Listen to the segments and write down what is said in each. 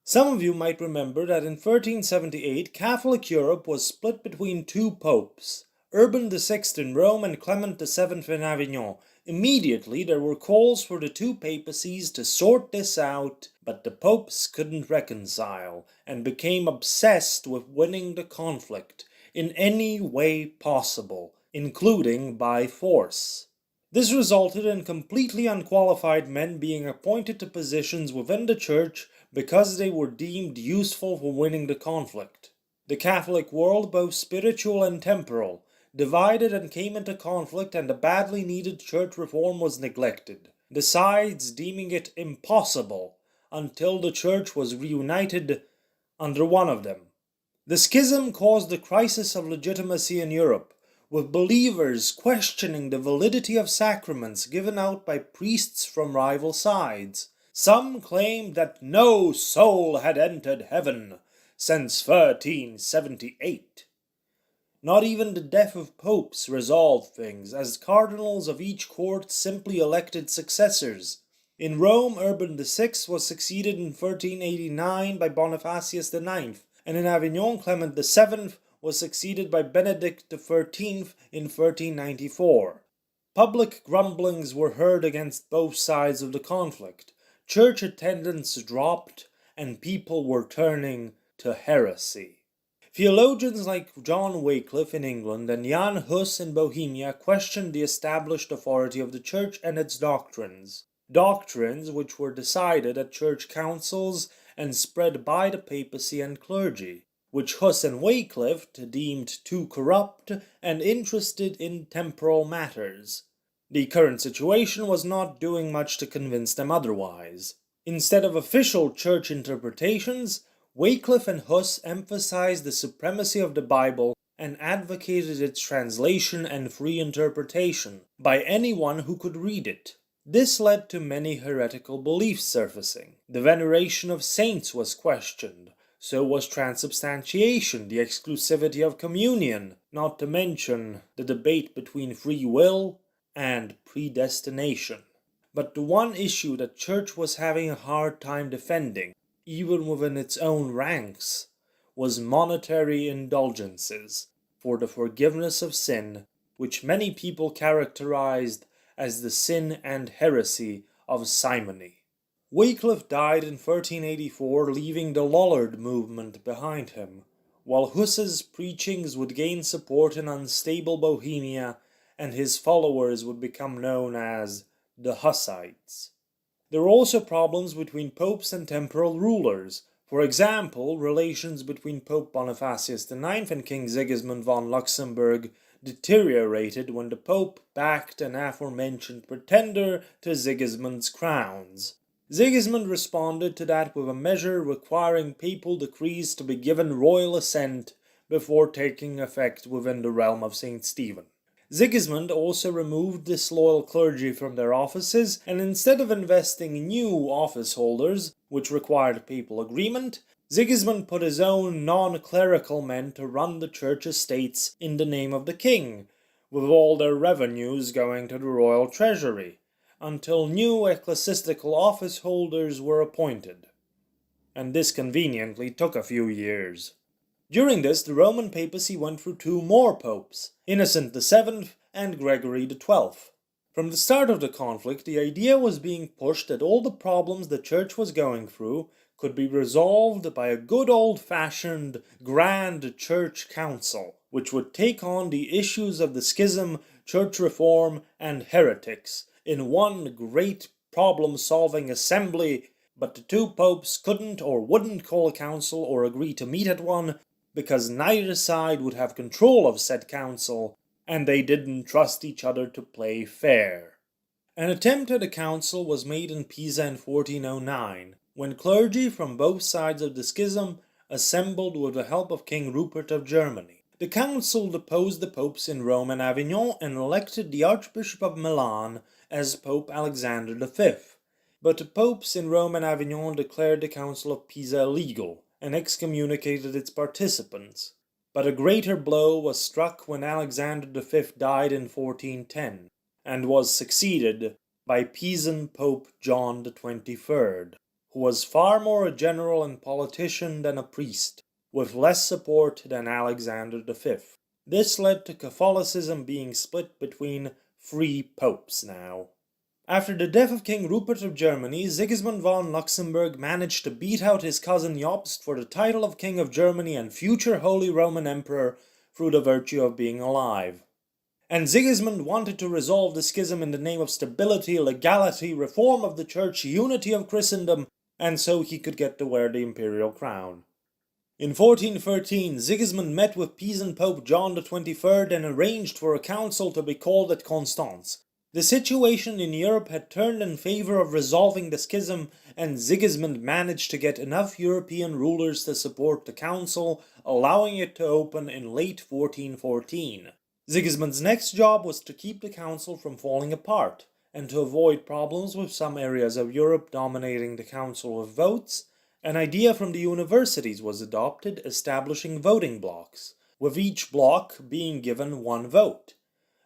Some of you might remember that in 1378 Catholic Europe was split between two popes, Urban VI in Rome and Clement VII in Avignon. Immediately there were calls for the two papacies to sort this out, but the popes couldn't reconcile and became obsessed with winning the conflict in any way possible, including by force. This resulted in completely unqualified men being appointed to positions within the Church because they were deemed useful for winning the conflict. The Catholic world, both spiritual and temporal, divided and came into conflict, and the badly needed church reform was neglected, the sides deeming it impossible until the church was reunited under one of them. The schism caused the crisis of legitimacy in Europe, with believers questioning the validity of sacraments given out by priests from rival sides. Some claimed that no soul had entered heaven since 1378. Not even the death of popes resolved things, as cardinals of each court simply elected successors. In Rome, Urban VI was succeeded in 1389 by Bonifacius IX, and in Avignon, Clement VII was succeeded by Benedict XIII in 1394. Public grumblings were heard against both sides of the conflict. Church attendance dropped, and people were turning to heresy. Theologians like John Wycliffe in England and Jan Hus in Bohemia questioned the established authority of the Church and its doctrines. Doctrines which were decided at church councils and spread by the papacy and clergy, which Hus and Wycliffe deemed too corrupt and interested in temporal matters. The current situation was not doing much to convince them otherwise. Instead of official church interpretations, Wycliffe and Hus emphasized the supremacy of the Bible and advocated its translation and free interpretation by anyone who could read it. This led to many heretical beliefs surfacing. The veneration of saints was questioned. So was transubstantiation, the exclusivity of communion, not to mention the debate between free will and predestination. But the one issue that Church was having a hard time defending, even within its own ranks, was monetary indulgences for the forgiveness of sin, which many people characterized as the sin and heresy of simony. Wycliffe died in 1384, leaving the Lollard movement behind him, while Hus's preachings would gain support in unstable Bohemia, and his followers would become known as the Hussites. There were also problems between popes and temporal rulers. For example, relations between Pope Bonifacius IX and King Sigismund von Luxembourg deteriorated when the Pope backed an aforementioned pretender to Sigismund's crowns. Sigismund responded to that with a measure requiring papal decrees to be given royal assent before taking effect within the realm of St. Stephen. Sigismund also removed disloyal clergy from their offices, and instead of investing new office holders, which required papal agreement, Sigismund put his own non-clerical men to run the church estates in the name of the king, with all their revenues going to the royal treasury, until new ecclesiastical office holders were appointed. And this conveniently took a few years. During this, the Roman papacy went through two more popes, Innocent VII and Gregory XII. From the start of the conflict, the idea was being pushed that all the problems the church was going through could be resolved by a good old-fashioned grand church council, which would take on the issues of the schism, church reform, and heretics in one great problem-solving assembly, but the two popes couldn't or wouldn't call a council or agree to meet at one, because neither side would have control of said council, and they didn't trust each other to play fair. An attempt at a council was made in Pisa in 1409, when clergy from both sides of the schism assembled with the help of King Rupert of Germany. The council deposed the popes in Rome and Avignon and elected the Archbishop of Milan as Pope Alexander V. But the popes in Rome and Avignon declared the Council of Pisa illegal and excommunicated its participants. But a greater blow was struck when Alexander V died in 1410, and was succeeded by Pisan Pope John XXIII. who was far more a general and politician than a priest, with less support than Alexander V. This led to Catholicism being split between 3 popes now. After the death of King Rupert of Germany, Sigismund von Luxembourg managed to beat out his cousin Jobst for the title of King of Germany and future Holy Roman Emperor through the virtue of being alive. And Sigismund wanted to resolve the schism in the name of stability, legality, reform of the Church, unity of Christendom, and so he could get to wear the imperial crown. In 1413, Sigismund met with Pisan Pope John XXIII and arranged for a council to be called at Constance. The situation in Europe had turned in favor of resolving the schism, and Sigismund managed to get enough European rulers to support the council, allowing it to open in late 1414. Sigismund's next job was to keep the council from falling apart, and to avoid problems with some areas of Europe dominating the council with votes. An idea from the universities was adopted, establishing voting blocks, with each block being given 1 vote.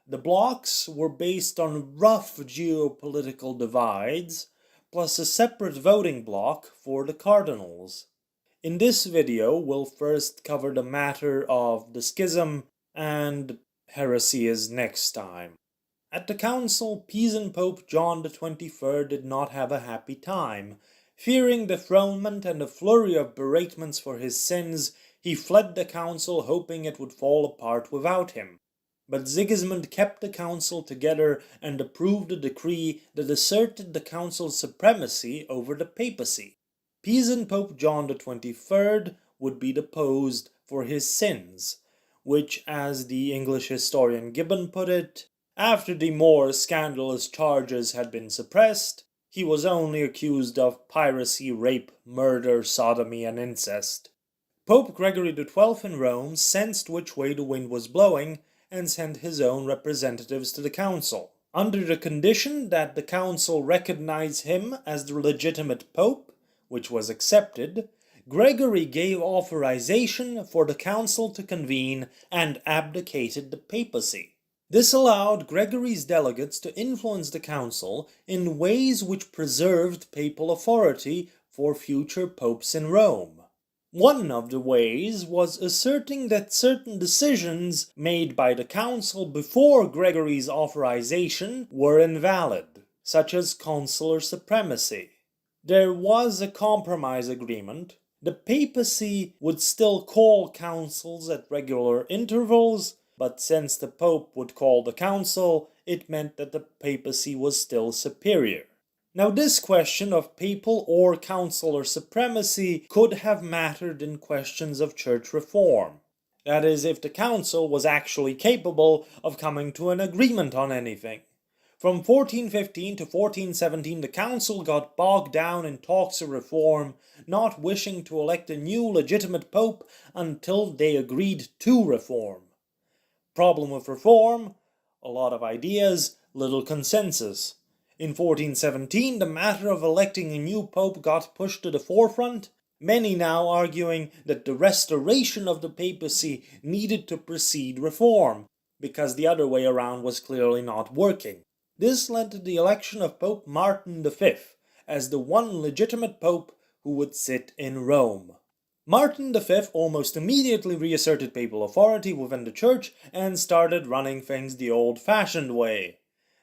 The blocks were based on rough geopolitical divides, plus a separate voting block for the cardinals. In this video, we'll first cover the matter of the schism and heresies next time. At the council, Pisan Pope John XXIII did not have a happy time. Fearing dethronement and a flurry of beratements for his sins, he fled the council, hoping it would fall apart without him. But Sigismund kept the council together and approved a decree that asserted the council's supremacy over the papacy. Pisan Pope John XXIII would be deposed for his sins, which, as the English historian Gibbon put it, after the more scandalous charges had been suppressed, he was only accused of piracy, rape, murder, sodomy, and incest. Pope Gregory XII in Rome sensed which way the wind was blowing and sent his own representatives to the council. Under the condition that the council recognize him as the legitimate pope, which was accepted, Gregory gave authorization for the council to convene and abdicated the papacy. This allowed Gregory's delegates to influence the council in ways which preserved papal authority for future popes in Rome. One of the ways was asserting that certain decisions made by the council before Gregory's authorization were invalid, such as consular supremacy. There was a compromise agreement. The papacy would still call councils at regular intervals, but since the Pope would call the council, it meant that the papacy was still superior. Now, this question of papal or consular supremacy could have mattered in questions of church reform. That is, if the council was actually capable of coming to an agreement on anything. From 1415 to 1417, the council got bogged down in talks of reform, not wishing to elect a new legitimate pope until they agreed to reform. Problem with reform: a lot of ideas, little consensus. In 1417, the matter of electing a new pope got pushed to the forefront, many now arguing that the restoration of the papacy needed to precede reform, because the other way around was clearly not working. This led to the election of Pope Martin V as the one legitimate pope who would sit in Rome. Martin V almost immediately reasserted papal authority within the church and started running things the old-fashioned way.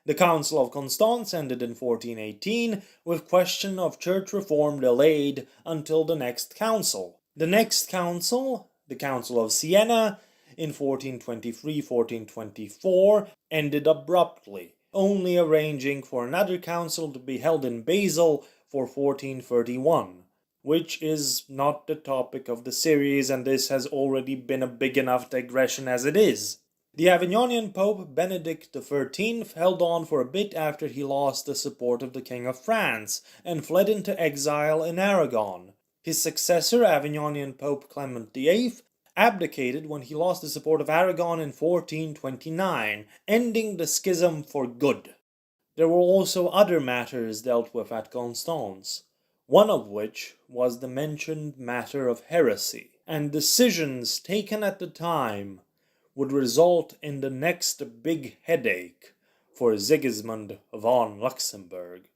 The Council of Constance ended in 1418, with question of church reform delayed until the next council. The next council, the Council of Siena, in 1423-1424, ended abruptly, only arranging for another council to be held in Basel for 1431, which is not the topic of the series, and this has already been a big enough digression as it is. The Avignonian Pope Benedict XIII held on for a bit after he lost the support of the King of France and fled into exile in Aragon. His successor, Avignonian Pope Clement VIII, abdicated when he lost the support of Aragon in 1429, ending the schism for good. There were also other matters dealt with at Constance, one of which was the mentioned matter of heresy, and decisions taken at the time would result in the next big headache for Sigismund von Luxembourg.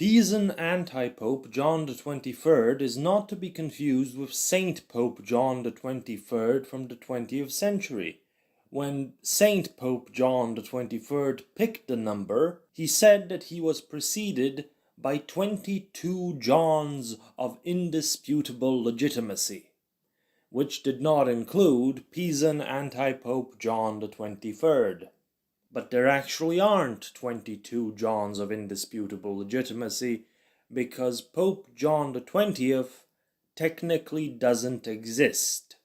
Pisan anti-Pope John the 23rd is not to be confused with Saint Pope John the 23rd from the 20th century. When Saint Pope John the 23rd picked the number, he said that he was preceded by 22 Johns of indisputable legitimacy, which did not include Pisan anti-Pope John the 23rd. But there actually aren't 22 Johns of indisputable legitimacy, because Pope John the 20th technically doesn't exist.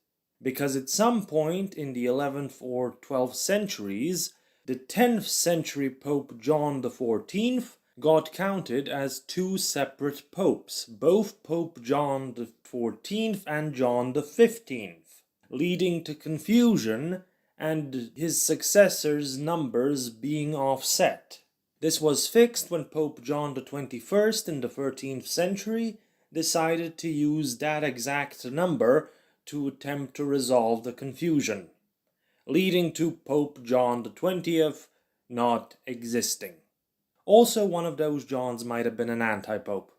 Because at some point in the 11th or 12th centuries, the 10th century Pope John the 14th got counted as two separate popes, both Pope John the 14th and John the 15th, leading to confusion and his successors' numbers being offset. This was fixed when Pope John the 21st in the 13th century decided to use that exact number to attempt to resolve the confusion, leading to Pope John the 20th not existing. Also, one of those Johns might have been an anti-pope.